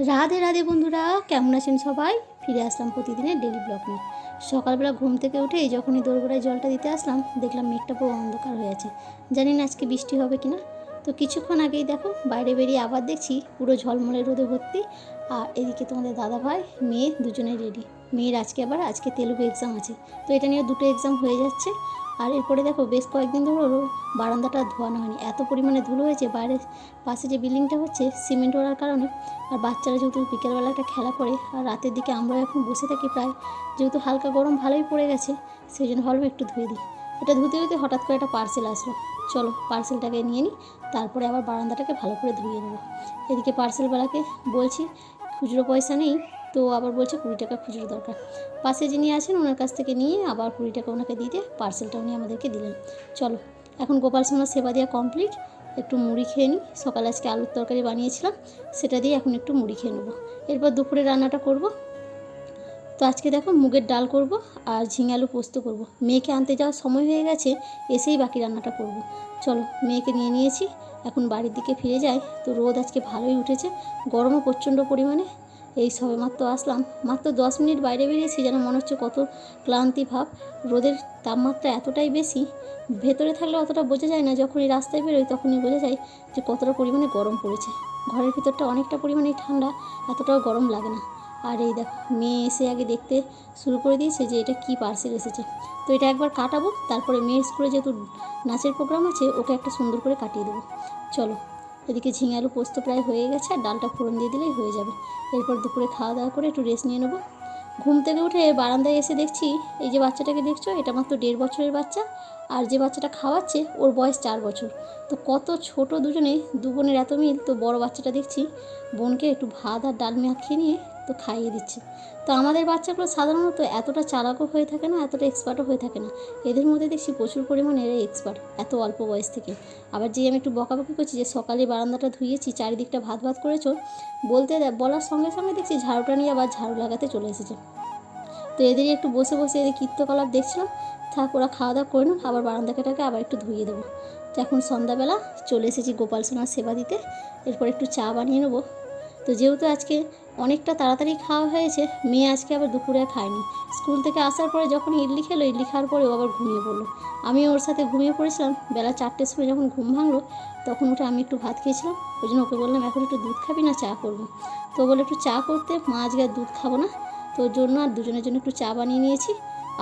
রাধে রাধে বন্ধুরা, কেমন আছেন সবাই? ফিরে আসলাম প্রতিদিনের ডেলি ব্লগ নিয়ে। সকালবেলা ঘুম থেকে উঠেই যখনই দোরগোড়ায় জলটা দিতে আসলাম, দেখলাম মেঘটা পুরো অন্ধকার হয়ে আছে। জানি না আজকে বৃষ্টি হবে কিনা। তো কিছুক্ষণ আগেই দেখো বাইরে বেরিয়ে আবার দেখছি পুরো ঝলমলে রোদে ভর্তি। আর এদিকে তোমাদের দাদা ভাই মেয়ে দুজনেই রেডি। মেয়ের আজকে তেলুগু এক্সাম আছে, তো এটা নিয়ে দুটো এক্সাম হয়ে যাচ্ছে। আর এরপরে দেখো বেশ কয়েকদিন ধরে ওর বারান্দাটা ধোয়ানো হয়নি, এত পরিমাণে ধুলো হয়েছে। বাইরের পাশে যে বিল্ডিংটা হচ্ছে সিমেন্ট ওড়ার কারণে, আর বাচ্চারা যেহেতু বিকেলবেলা একটা খেলা করে, আর রাতের দিকে আমরা এখন বসে থাকি প্রায়, যেহেতু হালকা গরম ভালোই পড়ে গেছে, সেই জন্য ভাবলাম একটু ধুয়ে দিই। এটা ধুতে ধুতে হঠাৎ করে একটা পার্সেল আসলো। চলো পার্সেলটাকে নিয়ে নিই, তারপরে আবার বারান্দাটাকে ভালো করে ধুয়ে নেবো। এদিকে পার্সেলওয়ালাকে বলছি খুচরো পয়সা নেই, তো আবার বলছে 20 টাকা খুচরো দরকার। পাশে যিনি আছেন ওনার কাছ থেকে নিয়ে আবার 20 টাকা ওনাকে দিতে পার্সেলটা উনি আমাদেরকে দিলেন। চলো এখন গোপাল সোনার সেবা দেওয়া কমপ্লিট, একটু মুড়ি খেয়ে নিই। সকালে আজকে আলুর তরকারি বানিয়েছিলাম, সেটা দিয়ে এখন একটু মুড়ি খেয়ে নেবো। এরপর দুপুরে রান্নাটা করব। তো আজকে দেখো মুগের ডাল করব আর ঝিঙে আলু পোস্ত করব। মেয়েকে আনতে যাওয়ার সময় হয়ে গেছে, এসেই বাকি রান্নাটা করব। চলো মেয়েকে নিয়ে নিয়েছি, এখন বাড়ির দিকে ফিরে যাই। তো রোদ আজকে ভালোই উঠেছে, গরমও প্রচণ্ড পরিমাণে। এই সবে মাত্র আসলাম, মাত্র 10 মিনিট বাইরে বেরিয়েছি, যেন মনে হচ্ছে কত ক্লান্তি ভাব। রোদের তাপমাত্রা এতটাই বেশি, ভেতরে থাকলে অতটা বোঝা যায় না, যখনই রাস্তায় বেরোই তখনই বোঝা যায় যে কতটা পরিমাণে গরম পড়েছে। ঘরের ভিতরটা অনেকটা পরিমাণে ঠান্ডা, এতটাও গরম লাগে না। আর এই দেখো মেয়ে এসে আগে দেখতে শুরু করে দিয়েছে যে এটা কি পার্সেল এসেছে। তো এটা একবার কাটাবো, তারপরে মেয়ের স্কুলে যেহেতু নাচের প্রোগ্রাম আছে, ওকে একটা সুন্দর করে কাটিয়ে দেবো। চলো এদিকে ঝিঙে আলু পোস্ত প্রায় হয়ে গেছে, আর ডালটা ফোড়ন দিয়ে দিলেই হয়ে যাবে। এরপর দুপুরে খাওয়া দাওয়া করে একটু রেস্ট নিয়ে নেবো। ঘুম থেকে উঠে বারান্দায় এসে দেখছি এই যে বাচ্চাটাকে দেখছো, এটা মাত্র 1.5 বছরের বাচ্চা। আর যে বাচ্চাটা খাওয়াচ্ছে ওর বয়স 4 বছর। তো কত ছোট দুজনে, দু বোনের এত মিল। তো বড় বাচ্চাটা দেখছি বোনকে একটু ভাত আর ডাল মাখিয়ে নিয়ে তো খাইয়ে দিচ্ছে। তো আমাদের বাচ্চাগুলো সাধারণত এতটা চালাকও হয়ে থাকে না, এতটা এক্সপার্টও হয়ে থাকে না। এদের মধ্যে দেখছি প্রচুর পরিমাণে এরা এক্সপার্ট, এত অল্প বয়স থেকে। আবার যে আমি একটু বকাবকি করছি যে সকালে বারান্দাটা ধুয়েছি, চারিদিকটা ভাত ভাত করেছো, বলার সঙ্গে সঙ্গে দেখছি ঝাড়ুটা নিয়ে আবার ঝাড়ু লাগাতে চলে এসেছে। তো এদেরই একটু বসে বসে এদের কীর্তকলাপ দেখছিলাম। থাক ওরা খাওয়া দাওয়া করে নাও, আবার বারান্দাটাকে আবার একটু ধুয়ে দেবো। তো এখন সন্ধ্যাবেলা চলে এসেছি গোপাল সোনার সেবা দিতে। এরপর একটু চা বানিয়ে নেবো। তো যেহেতু আজকে অনেকটা তাড়াতাড়ি খাওয়া হয়েছে, মেয়ে আজকে আবার দুপুরে খায়নি। স্কুল থেকে আসার পরে যখন ইডলি খেলো, ইডলি খাওয়ার পরেও আবার ঘুমিয়ে পড়লো। আমি ওর সাথে ঘুমিয়ে পড়েছিলাম। বেলা 4টের সময় যখন ঘুম ভাঙলো, তখন উঠে আমি একটু ভাত খেয়েছিলাম। ওই জন্য ওকে বললাম এখন একটু দুধ খাবি না চা করবো। তো বলে একটু চা করতে, মা আজকে আর দুধ খাবো না। তো ওর জন্য আর দুজনের জন্য একটু চা বানিয়ে নিয়েছি।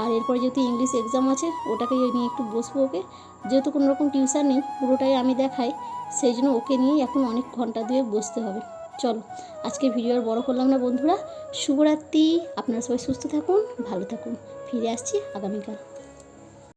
আর এরপরে যেহেতু ইংলিশ এক্সাম আছে, ওটাকে নিয়ে একটু বসবো। ওকে যেহেতু কোনো রকম টিউশন নেই, পুরোটাই আমি দেখাই, সেই জন্য ওকে নিয়েই এখন অনেক ঘন্টা দিয়ে বসতে হবে। চলো আজকে ভিডিও আর বড় করলাম না বন্ধুরা, শুভরাত্রি। আপনারা সবাই সুস্থ থাকুন, ভালো থাকুন। ফিরে আসছি আগামীকাল।